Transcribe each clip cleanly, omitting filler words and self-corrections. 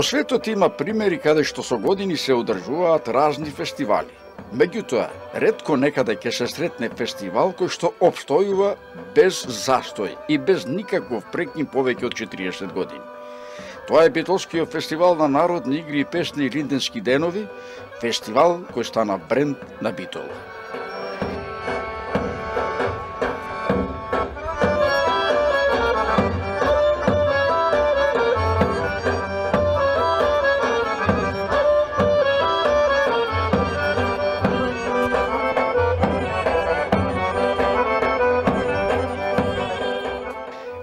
светот има примери каде што со години се одржуваат разни фестивали. Меѓутоа, ретко некаде ќе се сретне фестивал кој што опстојува без застој и без никаков прекин повеќе од 40 години. Тоа е Битолскиот фестивал на народни игри и песни Илинденски денови, фестивал кој стана бренд на Битола.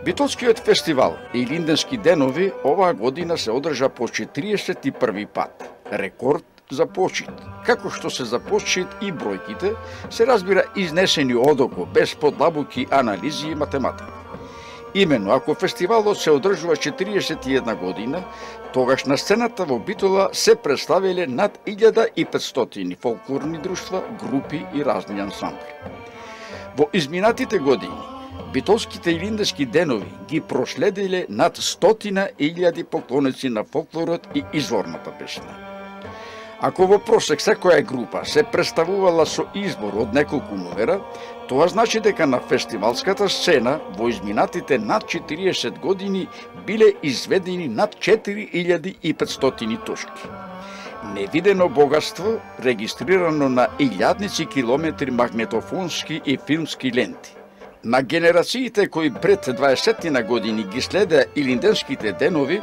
Битолскиот фестивал Илинденски денови оваа година се одржа по 41 пат. Рекорд за почит. Како што се за почит и бројките, се разбира изнесени одоко, без подлабоки анализи и математика. Именно, ако фестивалот се одржува 41 година, тогаш на сцената во Битола се представиле над 1500 фолклорни друштва, групи и разни ансамбли. Во изминатите години, Битолските илинденски денови ги проследиле над 100.000 поклоници на фолклорот и изворната песна. Ако во просек секоја група се представувала со избор од неколку номера, тоа значи дека на фестивалската сцена во изминатите над 40 години биле изведени над 4500 тушки. Невидено богатство регистрирано на илјадници километри магнетофонски и филмски ленти. На генерациите кои пред 20 на години ги следеа Илинденските денови,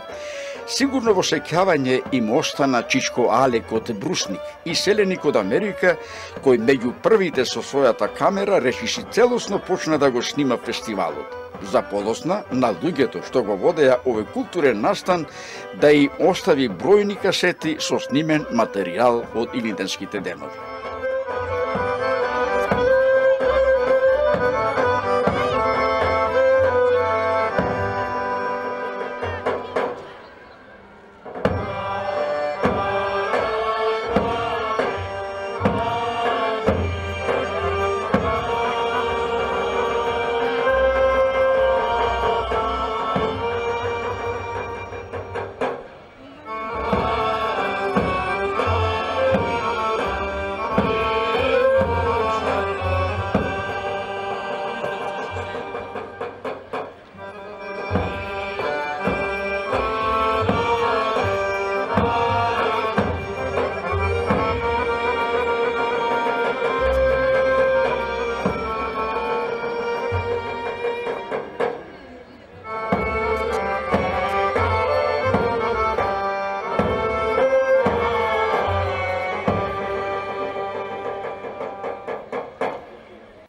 сигурно во сеќавање им остана Чичко Алек од Брусник и селеник од Америка, кој меѓу првите со својата камера решиси целосно почна да го снима фестивалот. За подосна на луѓето што го водеа овој културен настан да им остави бројни касети со снимен материјал од Илинденските денови.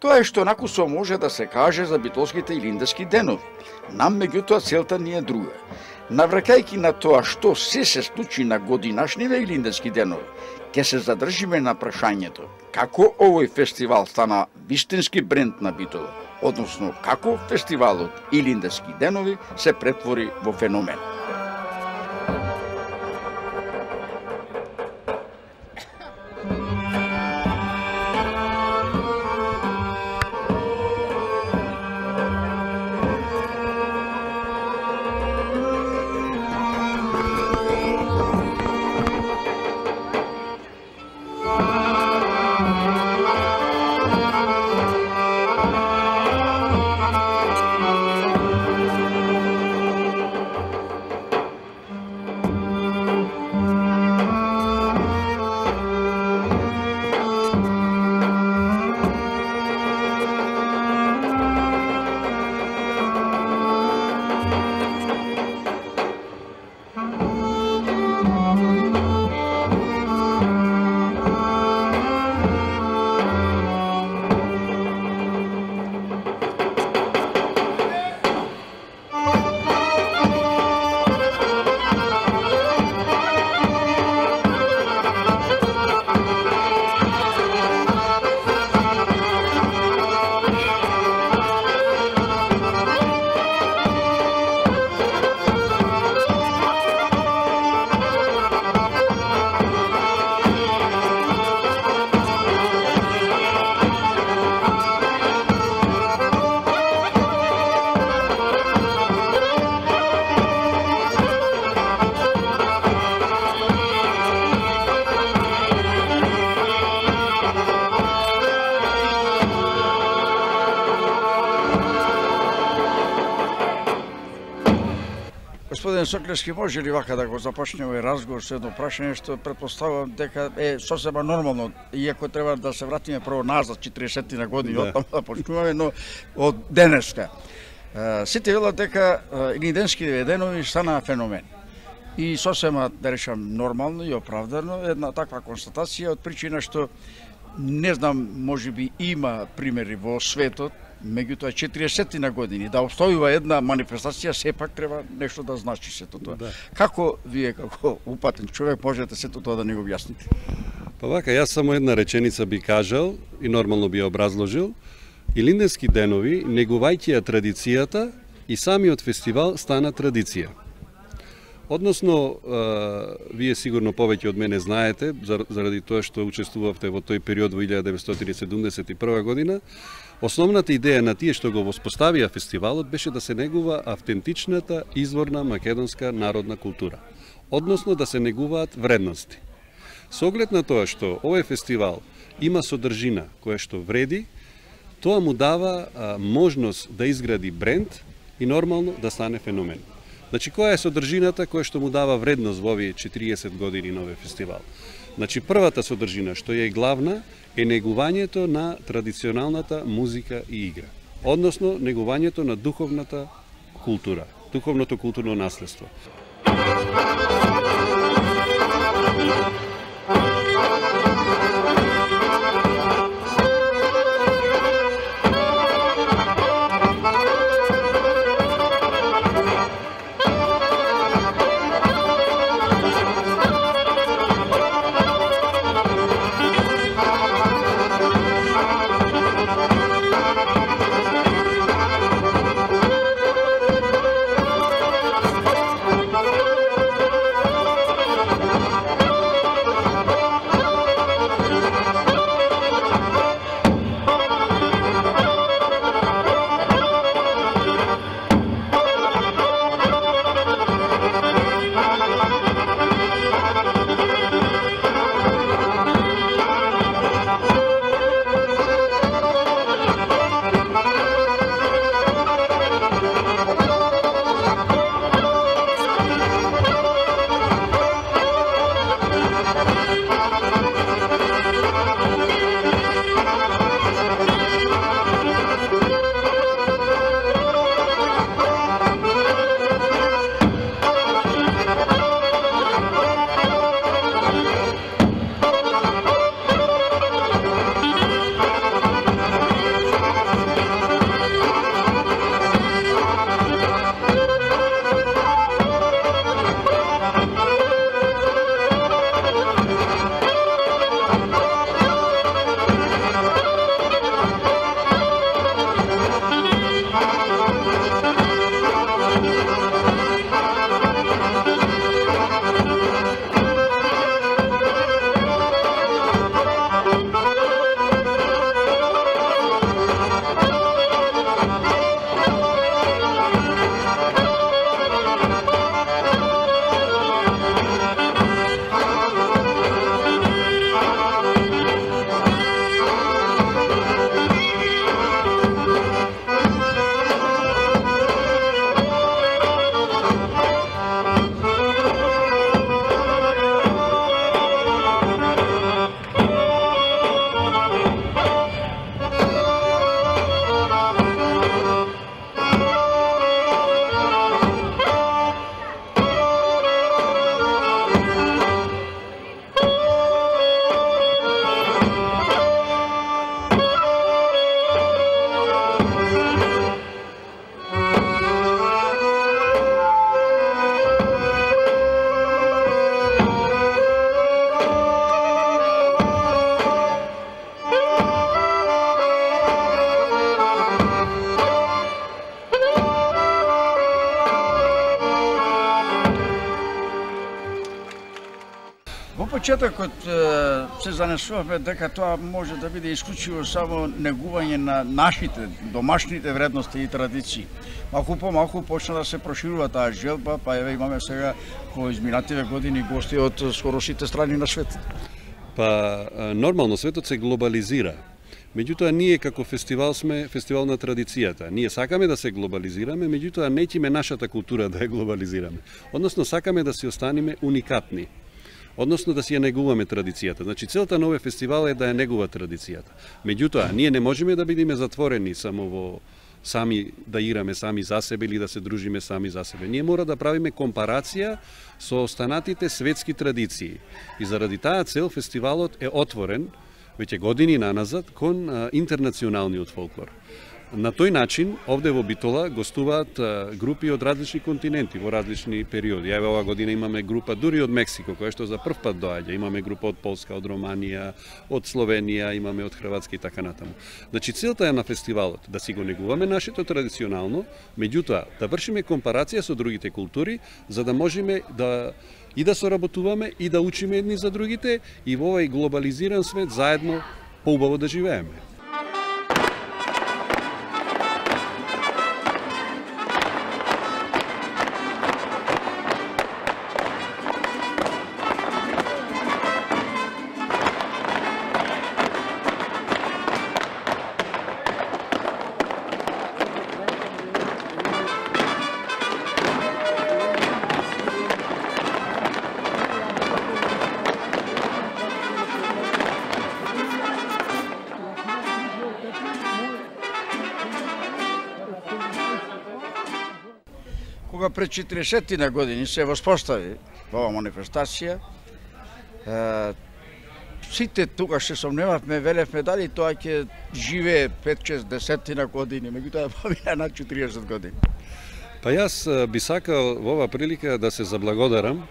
Тоа е што накусо може да се каже за Битолските илинденски денови. Нам меѓутоа целта ни е друга. Навраќајќи на тоа што се случи на годинашниве илинденски денови, ќе се задржиме на прашањето како овој фестивал стана вистински бренд на Битола, односно како фестивалот Илинденски денови се претвори во феномен. Господин Соклевски, може ли вака да го започнеме овој разговор со едно прашање што претпоставувам дека е сосема нормално, иако треба да се вратиме прво назад 40 на години, оттаму да почнуваме, но од денеска. Сите велат дека илинденски денови стана феномен. И сосема, да речам, нормално и оправдано една таква констатација од причина што не знам, можеби има примери во светот, меѓутоа 40 на години да обстојува една манифестација, сепак треба нешто да значи сето тоа. Да. Како вие како упатен човек можете сето тоа да ни го објасните? Па вака, јас само една реченица би кажал и нормално би образложил. Илинденски денови, негувајќи ја традицијата, и самиот фестивал стана традиција. Односно, вие сигурно повеќе од мене знаете, заради тоа што учествувавте во тој период во 1971 година, основната идеја на тие што го воспоставија фестивалот беше да се негува автентичната изворна македонска народна култура. Односно да се негуваат вредности. Со оглед на тоа што овој фестивал има содржина која што вреди, тоа му дава можност да изгради бренд и нормално да стане феномен. Значи, која е содржината која што му дава вредност во овие 40 години на овој фестивал? Значи, првата содржина, што е главна, е негувањето на традиционалната музика и игра. Односно, негувањето на духовната култура, духовното културно наследство. почетокот се занесувавме дека тоа може да биде исклучиво само негување на нашите домашните вредности и традиции. Малку по малку почна да се проширува таа желба, па еве имаме сега во изминативе години гости од скоро сите страни на светот. Па нормално светот се глобализира. Меѓутоа, ние како фестивал сме фестивал на традицијата. Ние сакаме да се глобализираме, меѓутоа неќиме нашата култура да ја глобализираме. Односно, сакаме да си останеме уникатни. Односно, да си ја негуваме традицијата. Значи, целта на овој фестивал е да ја негува традицијата. Меѓутоа, ние не можеме да бидеме затворени само во сами да играме сами за себе или да се дружиме сами за себе. Ние мора да правиме компарација со останатите светски традиции. И заради таа цел фестивалот е отворен веќе години наназад кон интернационалниот фолклор. На тој начин, овде во Битола гостуваат групи од различни континенти во различни периоди. Еве оваа година имаме група дури од Мексико, која што за прв пат доаѓа. Имаме група од Полска, од Романија, од Словенија, имаме од Хрватска и така натаму. Значи, целта е на фестивалот да си го негуваме нашето традиционално, меѓутоа да вршиме компарација со другите култури, за да можеме да и да соработуваме и да учиме едни за другите и во овој глобализиран свет заедно поубаво да живееме. Кога пред 40 години се воспостави оваа манифестација, сите тогаш се сомневавме, велевме дали тоа ќе живее 5-6-10 години, меѓутоа помина на 40 години. Па јас би сакал во оваа прилика да се заблагодарам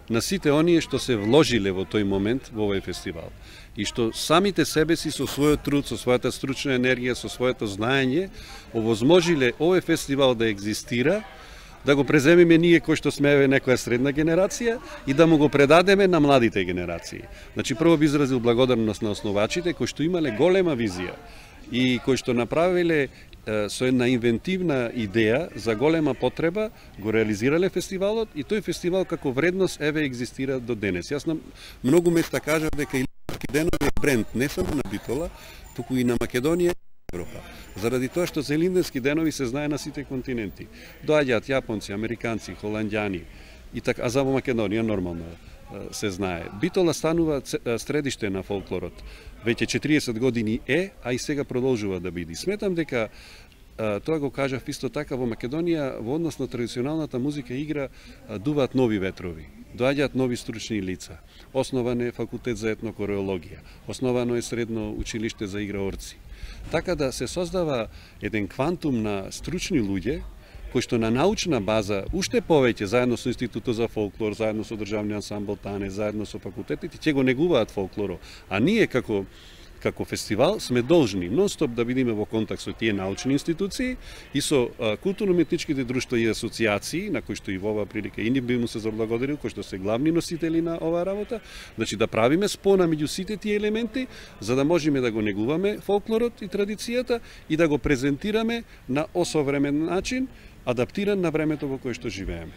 на сите оние што се вложиле во тој момент во овој фестивал и што самите себе си со својот труд, со својата стручна енергија, со своето знаење овозможиле овој фестивал да екзистира, да го преземеме ние кои што сме некоја средна генерација и да му го предадеме на младите генерации. Значи, прво би изразил благодарност на основачите кои што имале голема визија и кои што направиле со една инвентивна идеја за голема потреба, го реализирале фестивалот и тој фестивал како вредност еве екзистира до денес. Јас на многу места кажав дека Илинденски денови е бренд не само на Битола, туку и на Македонија и Европа. Заради тоа што за Илинденски денови се знае на сите континенти. Доаѓаат јапонци, американци, холанѓани и така, а за Македонија нормално се знае. Битола станува средиште на фолклорот. Веќе 40 години а и сега продолжува да биде. Сметам дека тоа го кажав исто така во Македонија во однос на традиционалната музика и игра дуваат нови ветрови. Доаѓаат нови стручни лица. Основан е факултет за етнокореологија. Основано е средно училиште за играорци. Така да се создава еден квантум на стручни луѓе кои што на научна база уште повеќе заедно со Институтот за фолклор, заедно со државниот ансамбл Тане, заедно со факултетите ќе го негуваат фолклорот. А ние како фестивал сме должни нон-стоп да бидеме во контакт со тие научни институции и со културно-уметничките друштва и асоциации, на кои што и во оваа прилика и ни би му се заблагодарил, кои што се главни носители на оваа работа, значи да правиме спона меѓу сите тие елементи, за да можеме да го негуваме фолклорот и традицијата и да го презентираме на осовремен начин, адаптиран на времето во кое што живееме.